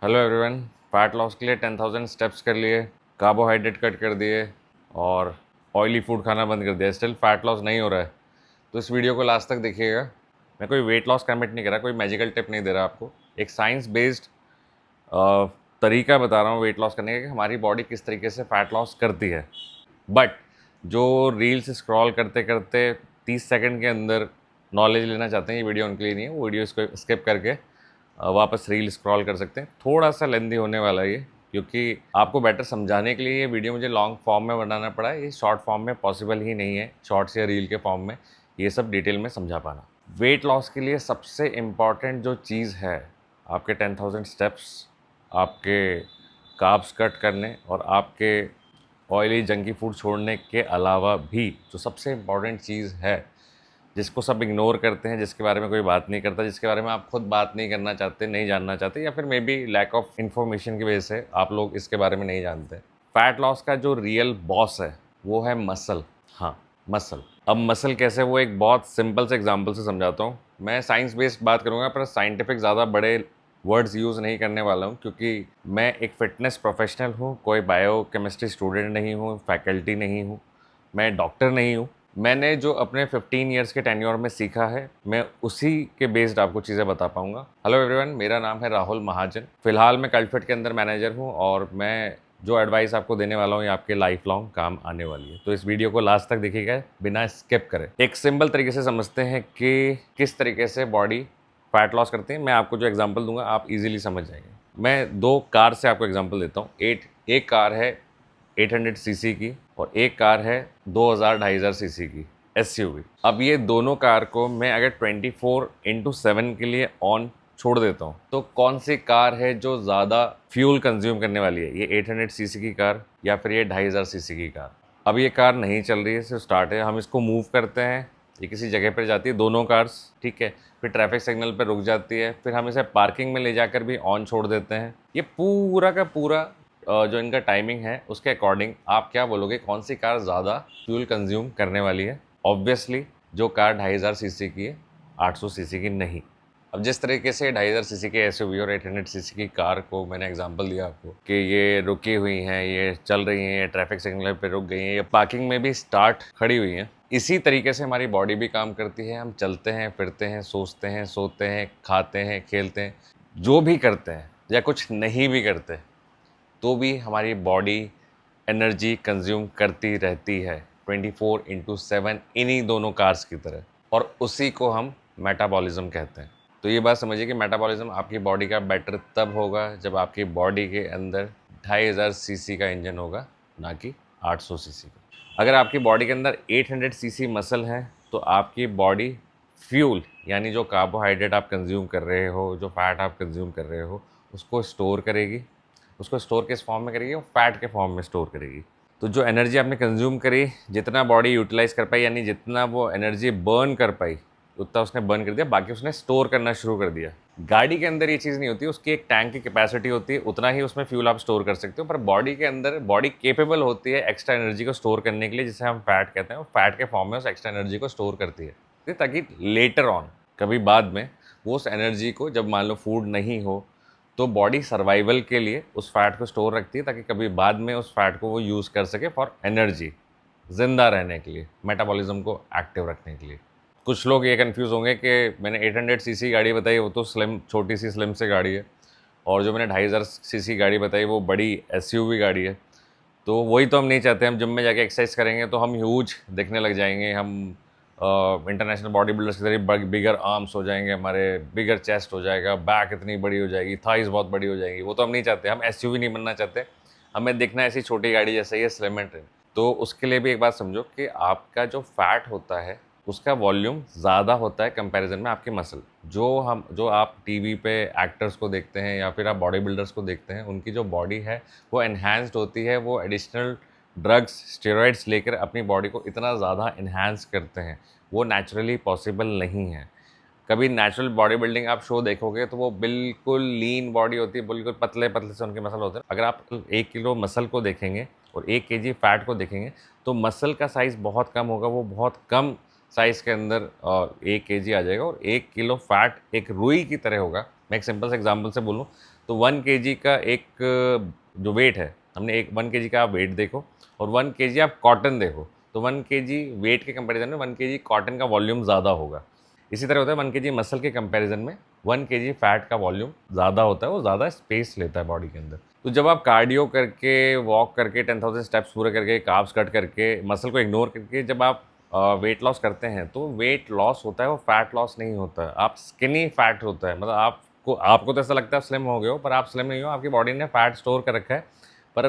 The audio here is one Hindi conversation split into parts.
Hello everyone. फैट लॉस के लिए 10,000 स्टेप्स कर लिए, कार्बोहाइड्रेट कट कर दिए और ऑयली फूड खाना बंद कर दिया, स्टिल फैट लॉस नहीं हो रहा है। तो इस वीडियो को लास्ट तक देखिएगा। मैं कोई वेट लॉस कमिट नहीं कर रहा, कोई मैजिकल टिप नहीं दे रहा आपको। एक साइंस बेस्ड तरीका बता रहा हूँ वेट लॉस करने का कि हमारी बॉडी किस तरीके से फ़ैट लॉस करती है। बट जो रील्स स्क्रॉल करते करते 30 सेकंड के अंदर नॉलेज लेना चाहते हैं, ये वीडियो उनके लिए नहीं है। वो वीडियो इसको स्किप करके वापस रील स्क्रॉल कर सकते हैं। थोड़ा सा लेंदी होने वाला है ये, क्योंकि आपको बेटर समझाने के लिए ये वीडियो मुझे लॉन्ग फॉर्म में बनाना पड़ा है। ये शॉर्ट फॉर्म में पॉसिबल ही नहीं है, शॉर्ट्स या रील के फॉर्म में ये सब डिटेल में समझा पाना। वेट लॉस के लिए सबसे इम्पॉर्टेंट जो चीज़ है, आपके 10,000 स्टेप्स, आपके कार्ब्स कट करने और आपके ऑयली जंकी फूड छोड़ने के अलावा भी जो सबसे इम्पॉर्टेंट चीज़ है, जिसको सब इग्नोर करते हैं, जिसके बारे में कोई बात नहीं करता, जिसके बारे में आप खुद बात नहीं करना चाहते, नहीं जानना चाहते, या फिर maybe lack of information की वजह से आप लोग इसके बारे में नहीं जानते। फैट लॉस का जो रियल बॉस है वो है मसल। हाँ, मसल। अब मसल कैसे, वो एक बहुत सिंपल से एग्जांपल से समझाता हूँ। मैं साइंस बेस्ड बात करूँगा, पर साइंटिफिक ज़्यादा बड़े वर्ड्स यूज़ नहीं करने वाला हूँ, क्योंकि मैं एक फ़िटनेस प्रोफेशनल हूँ, कोई बायो केमिस्ट्री स्टूडेंट नहीं हूँ, फैकल्टी नहीं हूँ, मैं डॉक्टर नहीं हूँ। मैंने जो अपने 15 इयर्स के टेन्योर में सीखा है, मैं उसी के बेस्ड आपको चीज़ें बता पाऊँगा। हेलो एवरीवन, मेरा नाम है राहुल महाजन। फ़िलहाल मैं कल्टफिट के अंदर मैनेजर हूँ और मैं जो एडवाइस आपको देने वाला हूँ ये आपके लाइफ लॉन्ग काम आने वाली है। तो इस वीडियो को लास्ट तक देखिएगा, बिना स्किप करें। एक सिंपल तरीके से समझते हैं कि किस तरीके से बॉडी फैट लॉस करती है। मैं आपको जो एग्जांपल दूंगा आप इजीली समझ जाएंगे। मैं दो कार से आपको एग्जांपल देता हूँ। एक कार है 800 सीसी की और एक कार है 2,000-2,500 सीसी की एसयूवी। अब ये दोनों कार को मैं अगर 24/7 के लिए ऑन छोड़ देता हूँ, तो कौन सी कार है जो ज़्यादा फ्यूल कंज्यूम करने वाली है, ये 800 सीसी की कार या फिर ये 2,500 सीसी की कार? अब ये कार नहीं चल रही है, सिर्फ स्टार्ट है। हम इसको मूव करते हैं, ये किसी जगह पर जाती है, दोनों कार्स, ठीक है। फिर ट्रैफिक सिग्नल पर रुक जाती है, फिर हम इसे पार्किंग में ले जाकर भी ऑन छोड़ देते हैं। ये पूरा का पूरा जो इनका टाइमिंग है उसके अकॉर्डिंग आप क्या बोलोगे कौन सी कार ज़्यादा फ्यूल कंज्यूम करने वाली है? ऑब्वियसली जो कार 2,500 सीसी की है, 800 सीसी की नहीं। अब जिस तरीके से 2,500 सीसी के एसयूवी और 800 सीसी की कार को मैंने एग्जांपल दिया आपको कि ये रुकी हुई हैं, ये चल रही हैं, ये ट्रैफिक सिग्नल पे रुक गई हैं, ये पार्किंग में भी स्टार्ट खड़ी हुई हैं, इसी तरीके से हमारी बॉडी भी काम करती है। हम चलते हैं, फिरते हैं, सोचते हैं, सोते हैं, खाते हैं, खेलते हैं, जो भी करते हैं या कुछ नहीं भी करते, तो भी हमारी बॉडी एनर्जी कंज्यूम करती रहती है 24/7 इन्हीं दोनों कार्स की तरह, और उसी को हम मेटाबॉलिज्म कहते हैं। तो ये बात समझिए कि मेटाबॉलिज्म आपकी बॉडी का बेटर तब होगा जब आपकी बॉडी के अंदर 2,500 सीसी का इंजन होगा, ना कि 800 सीसी का। अगर आपकी बॉडी के अंदर 800 सीसी मसल है, तो आपकी बॉडी फ्यूल यानी जो कार्बोहाइड्रेट आप कंज्यूम कर रहे हो, जो फैट आप कंज्यूम कर रहे हो, उसको स्टोर करेगी। उसको स्टोर किस फॉर्म में करेगी? वो फैट के फॉर्म में स्टोर करेगी। तो जो एनर्जी आपने कंज्यूम करी, जितना बॉडी यूटिलाइज कर पाई, यानी जितना वो एनर्जी बर्न कर पाई, उतना उसने बर्न कर दिया, बाकी उसने स्टोर करना शुरू कर दिया। गाड़ी के अंदर ये चीज़ नहीं होती, उसकी एक टैंक की कैपेसिटी होती है, उतना ही उसमें फ्यूल आप स्टोर कर सकते हो। पर बॉडी के अंदर बॉडी केपेबल होती है एक्स्ट्रा एनर्जी को स्टोर करने के लिए, जिसे हम फैट कहते हैं। वो फैट के फॉर्म में उस एक्स्ट्रा एनर्जी को स्टोर करती है, ताकि लेटर ऑन कभी बाद में वो उस एनर्जी को, जब मान लो फूड नहीं हो, तो बॉडी सर्वाइवल के लिए उस फैट को स्टोर रखती है, ताकि कभी बाद में उस फैट को वो यूज़ कर सके फॉर एनर्जी, ज़िंदा रहने के लिए, मेटाबॉलिज्म को एक्टिव रखने के लिए। कुछ लोग ये कंफ्यूज होंगे कि मैंने 800 सीसी गाड़ी बताई, वो तो स्लिम, छोटी सी स्लिम से गाड़ी है, और जो मैंने 2,500 सीसी गाड़ी बताई वो बड़ी एसयूवी गाड़ी है। तो वही तो हम नहीं चाहते। हम जिम में जाके एक्सरसाइज करेंगे तो हम ह्यूज दिखने लग जाएंगे, हम इंटरनेशनल बॉडी बिल्डर्स की तरह बिगर आर्म्स हो जाएंगे, हमारे बिगर चेस्ट हो जाएगा, बैक इतनी बड़ी हो जाएगी, थाइज बहुत बड़ी हो जाएगी। वो तो हम नहीं चाहते। हम एसयूवी नहीं बनना चाहते, हमें दिखना ऐसी छोटी गाड़ी जैसे ही है, स्लिम एंड ट्रिम। तो उसके लिए भी एक बात समझो कि आपका जो फैट होता है उसका वॉल्यूम ज़्यादा होता है कंपैरिजन में आपके मसल। जो आप टीवी पे एक्टर्स को देखते हैं या फिर आप बॉडी बिल्डर्स को देखते हैं, उनकी जो बॉडी है वो एनहांस्ड होती है। वो एडिशनल ड्रग्स, स्टेरॉइड्स लेकर अपनी बॉडी को इतना ज़्यादा इन्हांस करते हैं, वो नेचुरली पॉसिबल नहीं है। कभी नेचुरल बॉडी बिल्डिंग आप शो देखोगे तो वो बिल्कुल लीन बॉडी होती है, बिल्कुल पतले पतले से उनके मसल होते हैं। अगर आप 1 किलो मसल को देखेंगे और 1 kg फैट को देखेंगे, तो मसल का साइज़ बहुत कम होगा, वो बहुत कम साइज़ के अंदर 1 kg आ जाएगा, और 1 किलो फैट एक रुई की तरह होगा। मैं एक सिंपल से एग्जाम्पल से बोलूँ तो 1 केजी का एक जो वेट है, हमने एक 1 केजी का आप वेट देखो और 1 केजी आप कॉटन देखो, तो 1 केजी वेट के कंपैरिजन में 1 केजी कॉटन का वॉल्यूम ज़्यादा होगा। इसी तरह होता है 1 केजी मसल के कंपैरिजन में 1 केजी फैट का वॉल्यूम ज़्यादा होता है, वो ज़्यादा स्पेस लेता है बॉडी के अंदर। तो जब आप कार्डियो करके, वॉक करके, 10,000 स्टेप्स पूरे करके, कार्ब्स कट करके, मसल को इग्नोर करके जब आप वेट लॉस करते हैं, तो वेट लॉस होता है, वो फैट लॉस नहीं होता है। आप स्किनी फैट होता है, मतलब आपको तो ऐसा लगता है आप स्लिम हो गए हो, पर आप स्लिम नहीं हो, आपकी बॉडी ने फैट स्टोर कर रखा है, पर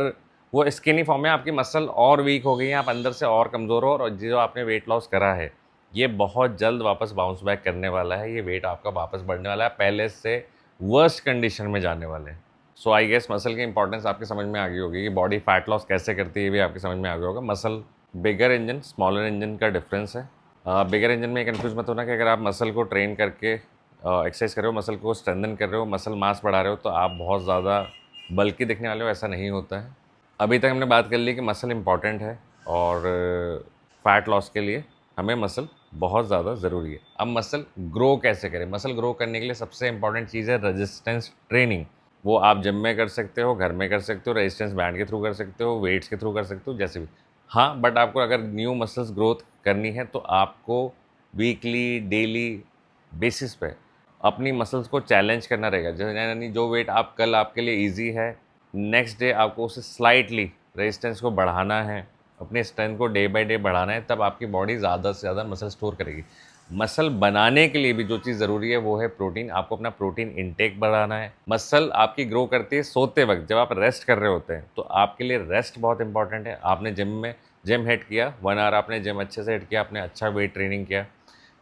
वो स्किनी फॉर्म में आपकी मसल और वीक हो गई है, आप अंदर से और कमज़ोर हो, और जो आपने वेट लॉस करा है ये बहुत जल्द वापस बाउंस बैक करने वाला है, ये वेट आपका वापस बढ़ने वाला है, पहले से वर्स्ट कंडीशन में जाने वाले हैं। सो आई गेस मसल की इंपॉर्टेंस आपकी समझ में आ गई होगी कि बॉडी फैट लॉस कैसे करती है, ये भी आपकी समझ में आ गया होगा। मसल बिगर इंजन स्मॉलर इंजन का डिफरेंस है। बिगर इंजन में कन्फ्यूज मत होना कि अगर आप मसल को ट्रेन करके एक्सरसाइज कर रहे हो, मसल को स्ट्रेंथन कर रहे हो, मसल मास बढ़ा रहे हो, तो आप बहुत ज़्यादा बल्कि दिखने वाले हो, ऐसा नहीं होता है। अभी तक हमने बात कर ली कि मसल इम्पॉर्टेंट है और फैट लॉस के लिए हमें मसल बहुत ज़्यादा ज़रूरी है। अब मसल ग्रो कैसे करें? मसल ग्रो करने के लिए सबसे इंपॉर्टेंट चीज़ है रेजिस्टेंस ट्रेनिंग। वो आप जिम में कर सकते हो, घर में कर सकते हो, रेजिस्टेंस बैंड के थ्रू कर सकते हो, वेट्स के थ्रू कर सकते हो, जैसे भी। हाँ, बट आपको अगर न्यू मसल्स ग्रोथ करनी है तो आपको वीकली, डेली बेसिस पे अपनी मसल्स को चैलेंज करना रहेगा। यानी जो वेट आप कल आपके लिए ईजी है, नेक्स्ट डे आपको उसे स्लाइटली रेजिस्टेंस को बढ़ाना है, अपने स्ट्रेंथ को डे बाय डे बढ़ाना है, तब आपकी बॉडी ज़्यादा से ज़्यादा मसल स्टोर करेगी। मसल बनाने के लिए भी जो चीज़ ज़रूरी है वो है प्रोटीन। आपको अपना प्रोटीन इंटेक बढ़ाना है। मसल आपकी ग्रो करती है सोते वक्त, जब आप रेस्ट कर रहे होते हैं, तो आपके लिए रेस्ट बहुत इंपॉर्टेंट है। आपने जिम हिट किया, 1 आवर आपने जिम अच्छे से हिट किया, आपने अच्छा वेट ट्रेनिंग किया,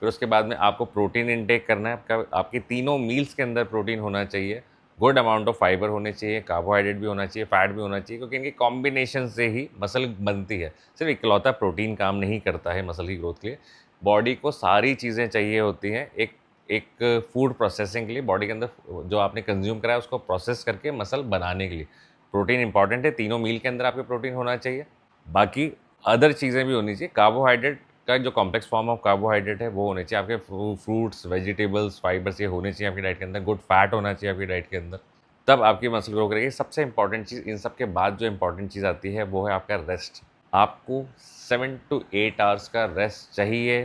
फिर उसके बाद में आपको प्रोटीन इंटेक करना है। आपकी तीनों मील्स के अंदर प्रोटीन होना चाहिए, गुड अमाउंट ऑफ फाइबर होने चाहिए, कार्बोहाइड्रेट भी होना चाहिए, फैट भी होना चाहिए, क्योंकि इनके कॉम्बिनेशन से ही मसल बनती है। सिर्फ इकलौता प्रोटीन काम नहीं करता है मसल की ग्रोथ के लिए। बॉडी को सारी चीज़ें चाहिए होती हैं एक एक फूड प्रोसेसिंग के लिए। बॉडी के अंदर जो आपने कंज्यूम करा है उसको प्रोसेस करके मसल बनाने के लिए प्रोटीन इंपॉर्टेंट है। तीनों मील के अंदर आपके प्रोटीन होना चाहिए। बाकी अदर चीज़ें भी होनी चाहिए। कार्बोहाइड्रेट का जो कॉम्प्लेक्स फॉर्म ऑफ कार्बोहाइड्रेट है वो होने चाहिए आपके, फ्रूट्स, वेजिटेबल्स, फाइबर्स, ये होने चाहिए आपकी डाइट के अंदर। गुड फैट होना चाहिए आपकी डाइट के अंदर, तब आपकी मसल ग्रो करेगी। सबसे इंपॉर्टेंट चीज़, इन सब के बाद जो इंपॉर्टेंट चीज़ आती है वो है आपका रेस्ट। आपको 7 to 8 आवर्स का रेस्ट चाहिए,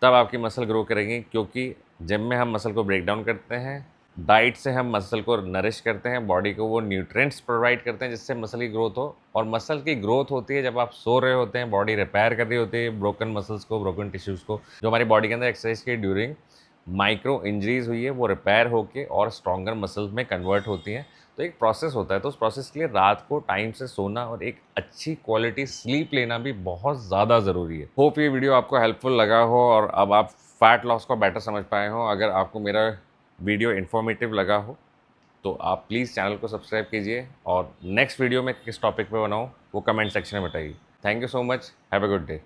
तब आपकी मसल ग्रो करेगी। क्योंकि जिम में हम मसल को ब्रेक डाउन करते हैं, डाइट से हम मसल को नरिश करते हैं, बॉडी को वो न्यूट्रिएंट्स प्रोवाइड करते हैं जिससे मसल की ग्रोथ हो। और मसल की ग्रोथ होती है जब आप सो रहे होते हैं, बॉडी रिपेयर कर रही होती है ब्रोकन मसल्स को, ब्रोकन टिश्यूज़ को, जो हमारी बॉडी के अंदर एक्सरसाइज के ड्यूरिंग माइक्रो इंजरीज हुई है, वो रिपेयर होके और स्ट्रॉन्गर मसल्स में कन्वर्ट होती हैं। तो एक प्रोसेस होता है, तो उस प्रोसेस के लिए रात को टाइम से सोना और एक अच्छी क्वालिटी स्लीप लेना भी बहुत ज़्यादा ज़रूरी है। होप ये वीडियो आपको हेल्पफुल लगा हो और अब आप फैट लॉस को बेटर समझ पाए हो। अगर आपको मेरा वीडियो इन्फॉर्मेटिव लगा हो तो आप प्लीज़ चैनल को सब्सक्राइब कीजिए, और नेक्स्ट वीडियो में किस टॉपिक पे बनाऊँ वो कमेंट सेक्शन में बताइए। Thank you so much, have a good day.